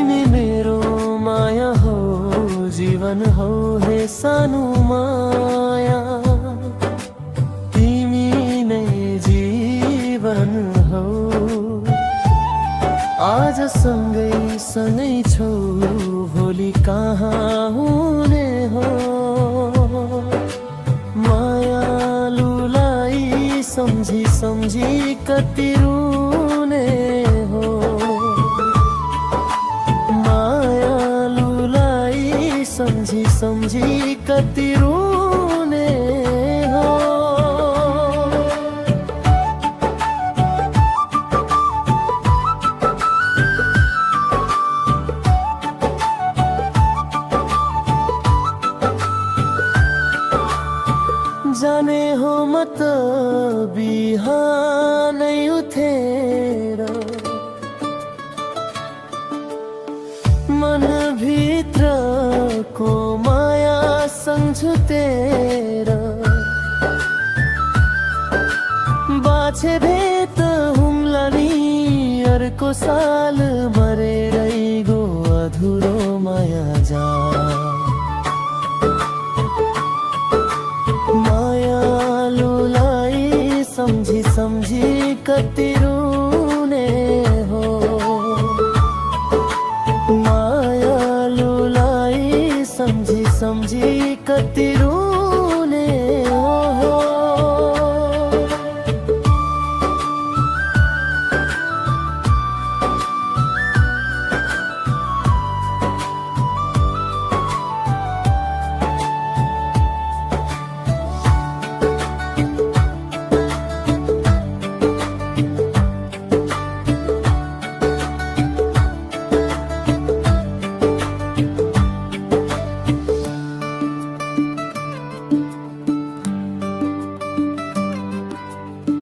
तिमी मेरो माया हो, जीवन हो हे सानो माया, तिमी नै जीवन हो। आज सँगै सँगै छौ, भोलि कहाँ हुने हो। मायालुलाई सम्झी सम्झी कति रुने हो। मायालुलाई सम्झी सम्झी कति रुने हो। जाने हो म त बिहानै उठेर मनभित्रको माया सम्झुतेर बाछे भेट हुम्ला नि अर्को साल मरेरै गो अधुरो माया जा। मायालुलाई सम्झी सम्झी कति रुने हो। मायालुलाई सम्झी सम्झी कति